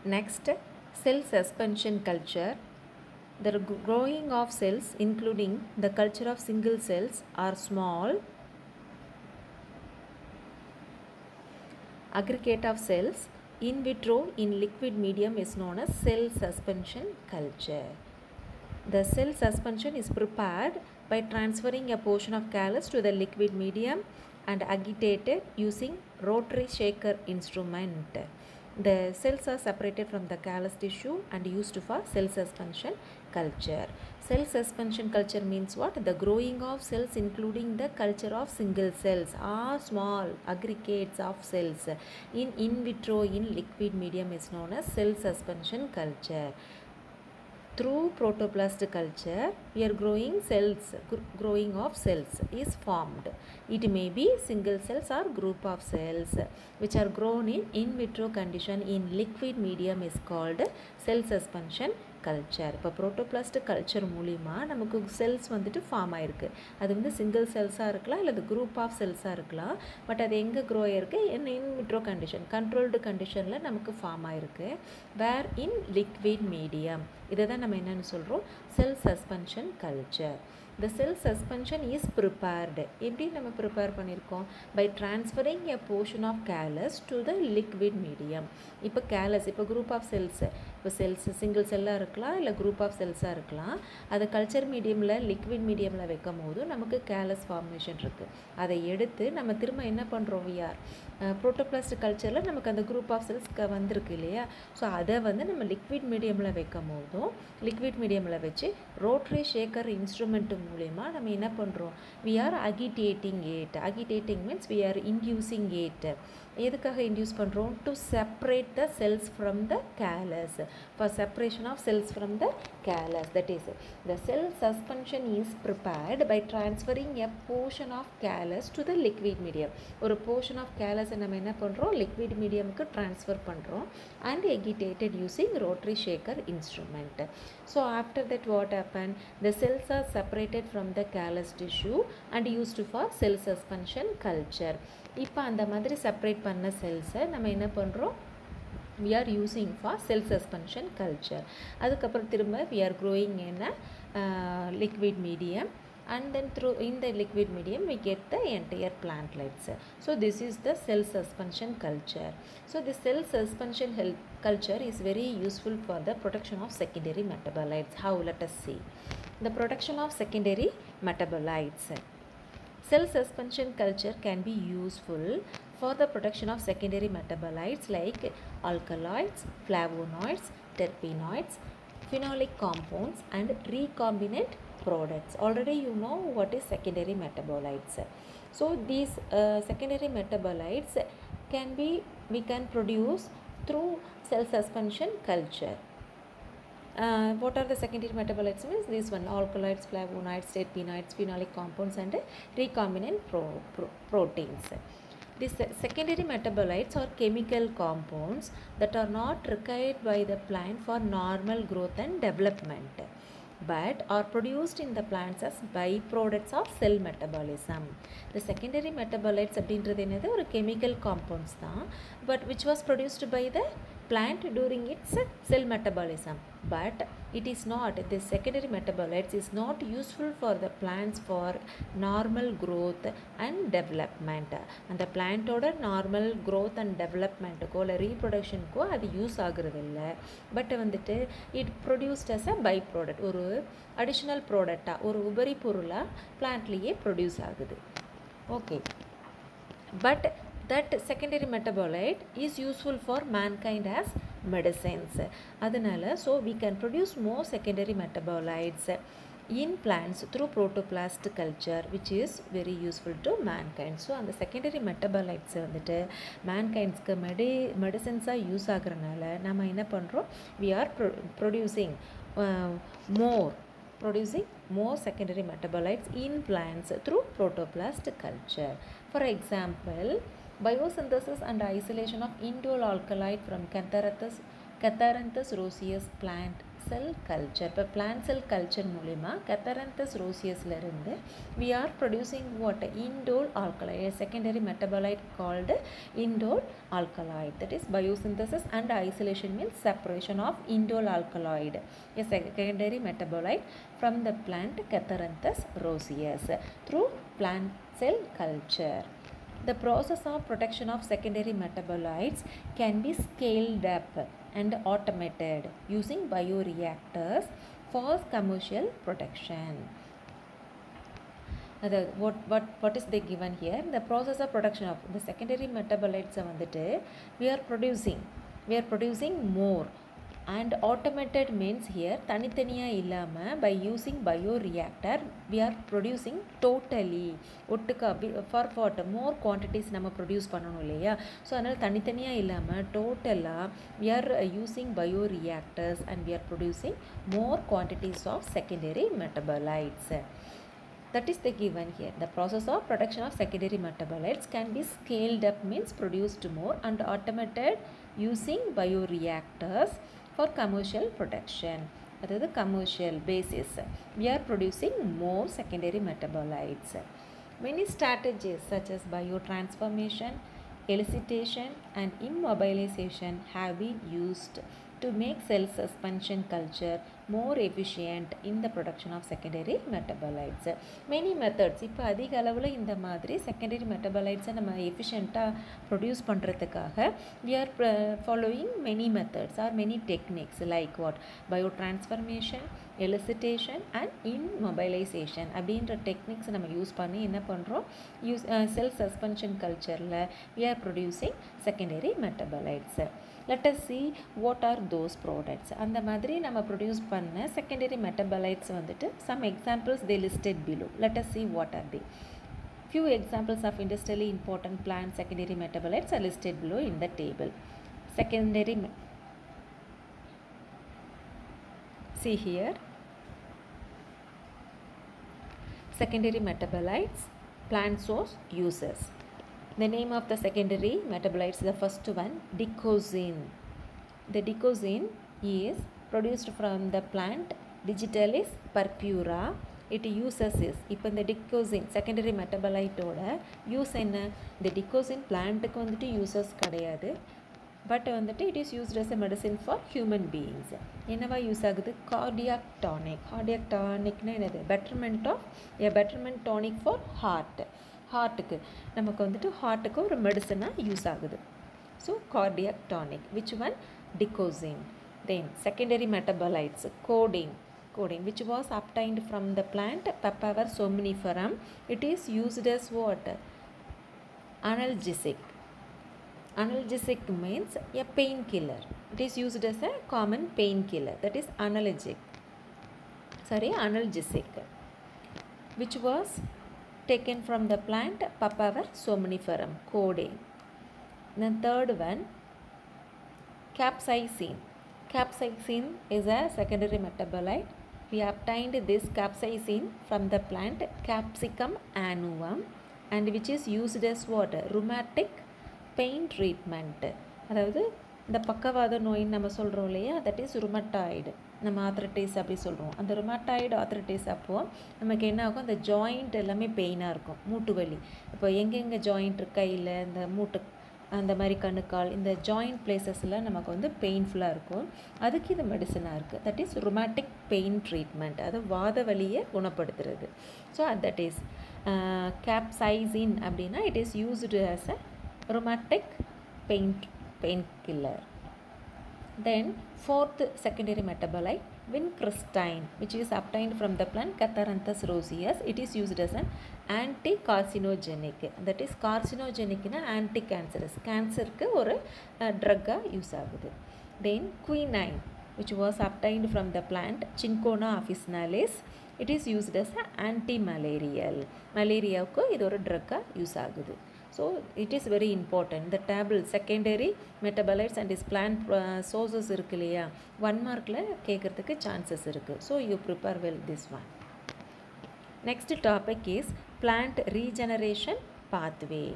Next, cell suspension culture. The growing of cells, including the culture of single cells or small aggregate of cells in vitro in liquid medium is known as cell suspension culture. The cell suspension is prepared by transferring a portion of callus to the liquid medium and agitated using rotary shaker instrument. The cells are separated from the callus tissue and used for cell suspension culture. Cell suspension culture means what? The growing of cells, including the culture of single cells or small aggregates of cells in vitro in liquid medium is known as cell suspension culture. Through protoplast culture, we are growing of cells is formed. It may be single cells or group of cells which are grown in vitro condition in liquid medium is called cell suspension culture. இப்போ protoplast culture மூலிமா நமக்கு cells வந்துட்டு form ஆயிருக்கு. அது வந்து single செல்ஸாக இருக்கலாம் இல்லை group of செல்ஸாக இருக்கலாம். பட் அது எங்கே க்ரோ ஆயிருக்கு? இன் விட்ரோ கண்டிஷன், கண்ட்ரோல்டு கண்டிஷனில் நமக்கு ஃபார்ம் ஆயிருக்கு. வேர் இன் லிக்விட் மீடியம். இதை தான் நம்ம என்னென்னு சொல்கிறோம்? Cell suspension culture. The cell suspension is prepared. எப்படி நம்ம ப்ரிப்பேர் பண்ணியிருக்கோம்? By transferring a portion of callus to the liquid medium. இப்போ callus, இப்போ group of cells, இப்போ செல்ஸ் சிங்கிள் செல்லாக இருக்கலாம் இல்லை குரூப் ஆஃப் செல்ஸாக இருக்கலாம். அதை கல்ச்சர் மீடியமில் லிக்விட் மீடியமில் வைக்கும் போது நமக்கு கேலஸ் ஃபார்மேஷன் இருக்குது. அதை எடுத்து நம்ம திரும்ப என்ன பண்ணுறோம்? புரோட்டோபிளாஸ்ட் கல்ச்சரில் நமக்கு அந்த குரூப் ஆஃப் செல்ஸ் வந்திருக்கு இல்லையா? ஸோ அதை வந்து நம்ம லிக்விட் மீடியமில் வைக்கும் போதும் லிக்விட் மீடியமில் வச்சு ரோட்ரி ஷேக்கர் இன்ஸ்ட்ருமெண்ட் மூலமா நம்ம என்ன பண்ணுறோம்? we are agitating it. Agitating means we are inducing it. எதுக்காக இன்டியூஸ் பண்ணுறோம்? to separate the cells from the callus. for separation of cells from the callus. that is, the cell suspension is prepared by transferring a portion of callus to the liquid medium. ஒரு portion of callus நம்ம என்ன பண்ணுறோம்? liquid mediumக்கு transfer பண்ணுறோம் and agitated using rotary shaker instrument. so after that what happened? The cells are separated from the callus tissue and used for cell suspension culture. இப்போ அந்த மாதிரி separate பண்ண செல்ஸை நம்ம என்ன பண்ணுறோம்? we are using for cell suspension culture. அதுக்கப்புறம் திரும்ப we are growing in a liquid medium and then through in the liquid medium we get the entire plantlets. so this is the cell suspension culture. so the cell suspension culture is very useful for the production of secondary metabolites. how? let us see the production of secondary metabolites. Cell suspension culture can be useful for the production of secondary metabolites like alkaloids, flavonoids, terpenoids, phenolic compounds and recombinant products. Already you know what is secondary metabolites. So these secondary metabolites we can produce through cell suspension culture. What are the secondary metabolites? Means this one: alkaloids, flavonoids, terpenoids, phenolic compounds and recombinant proteins. These secondary metabolites are chemical compounds that are not required by the plant for normal growth and development, but are produced in the plants as byproducts of cell metabolism. The secondary metabolites அப்படின்றது என்னது? ஒரு chemical compounds தான், but which was produced by the plant during its cell metabolism. But it is not, the secondary metabolites is not useful for the plants for normal growth and development. அந்த பிளான்ட்டோட normal growth and developmentக்கோ இல்லை ரீப்ரொடக்ஷனுக்கோ அது use ஆகுறது இல்லை. But வந்துட்டு it produced as a by product, ஒரு அடிஷ்னல் ப்ராடக்டாக, ஒரு உபரி பொருளாக பிளான்ட்லேயே ப்ரொடியூஸ் ஆகுது. Okay, but that secondary metabolite is useful for mankind as medicines. அதனால so we can produce more secondary metabolites in plants through protoplast culture, which is very useful to mankind. so அந்த secondary metabolites வந்துட்டு mankindக்கு மெடிசன்ஸாக use ஆகுறதுனால நம்ம என்ன பண்ணுறோம்? we are producing more secondary metabolites in plants through protoplast culture. for example, biosynthesis and isolation of indole alkaloid from Catharanthus roseus plant cell culture. இப்போ plant cell culture மூலிமா Catharanthus roseus-ல இருந்து we are producing what? Indole alkaloid, a secondary metabolite called indole alkaloid. That is biosynthesis and isolation means separation of indole alkaloid, a secondary metabolite from the plant Catharanthus roseus through plant cell culture. The process of production of secondary metabolites can be scaled up and automated using bioreactors for commercial production. What is they given here? The process of production of the secondary metabolites we are producing more, and automated means here தனித்தனியா இல்லாம by using bioreactor we are producing totally ஒட்டுக்கா for what more quantities நம்ம produce பண்ணனும் இல்லையா. So அதனால் தனித்தனியா இல்லாம டோட்டலா we are using bioreactors and we are producing more quantities of secondary metabolites. That is the given here. The process of production of secondary metabolites can be scaled up means produced more and automated using bioreactors for commercial production. That is the commercial basis. We are producing more secondary metabolites. Many strategies such as biotransformation, elicitation and immobilization have been used to make cell suspension culture more efficient in the production of secondary metabolites. Many methods, இப்போ அதிக அளவில் இந்த மாதிரி secondary metabolites நம்ம efficientா produce பண்ணுறதுக்காக we are following many methods or many techniques like what? Biotransformation, elicitation and immobilization அப்படின்ற techniques நம்ம use பண்ணி என்ன பண்ணுறோம்? Cell suspension cultureல we are producing secondary metabolites. Let us see what are those products. அந்த மாதிரி நம்ம produce பண்ண secondary metabolites வந்துட்டு some examples they listed below. Let us see what are they. Few examples of industrially important plant secondary metabolites are listed below in the table. See here. Secondary metabolites, plant source, uses. The name of the secondary metabolites, the first one, digoxin. The digoxin is produced from the plant Digitalis purpura. It uses is, இப்போ இந்த digoxin secondary metabolite ஓட use என்ன? இந்த digoxin பிளான்ட்டுக்கு வந்துட்டு uses கிடையாது, but வந்துட்டு it is used as a medicine for human beings. என்னவா use ஆகுது? cardiac tonic. cardiac tonicனா என்னது? betterment tonic for heart. ஹார்ட்டுக்கு நமக்கு வந்துட்டு ஹார்ட்டுக்கு ஒரு மெடிசனாக யூஸ் ஆகுது. So cardiac tonic. Which one? Digoxin. Then secondary metabolites, codeine which was obtained from the plant Papaver somniferum. It is used as what? Analgesic. Analgesic means a painkiller. It is used as a common painkiller, that is analgesic. Which was taken from the plant Papaver somniferum, codeine. Then third one, capsaicin. Capsaicin is a secondary metabolite. We obtained this capsaicin from the plant Capsicum annuum and which is used as what? Rheumatic pain treatment. அதாவது இந்த பக்கவாத நோயின்னு நம்ம சொல்கிறோம் இல்லையா, that is rheumatoid. நம்ம ஆத்ரட்டிஸ் அப்படி சொல்கிறோம். அந்த ருமட்டாய்டு ஆத்ரட்டிஸ் அப்போது நமக்கு என்ன ஆகும்? அந்த ஜாயிண்ட் எல்லாமே பெயினாக இருக்கும், மூட்டு வலி. இப்போ எங்கெங்கே ஜாயிண்ட் கையில், இந்த மூட்டு, அந்த மாதிரி கணுக்கால், இந்த ஜாயிண்ட் பிளேசஸில் நமக்கு வந்து பெயின்ஃபுல்லாக இருக்கும். அதுக்கு இது மெடிசனாக இருக்குது. That is rheumatic pain treatment. அது வாத வலியை குணப்படுத்துறது. ஸோ தட் இஸ் கேப்சைசின் அப்படின்னா it is used as a rheumatic painkiller. Then fourth secondary metabolite, vincristine, which is obtained from the plant Catharanthus roseus. It is used as an anti-carcinogenic. That is carcinogenic na anti-cancerous. Cancer ku ஒரு drug use ஆகுது. Then quinine, which was obtained from the plant Cinchona officinalis. It is used as an anti-malarial. Malaria ku இது ஒரு drug use ஆகுது. So it is very important. The table secondary metabolites and its plant sources இருக்கு இல்லையா, 1 மார்க்கில் கேட்குறதுக்கு chances இருக்குது. So you prepare well this one. Next topic is plant regeneration pathway.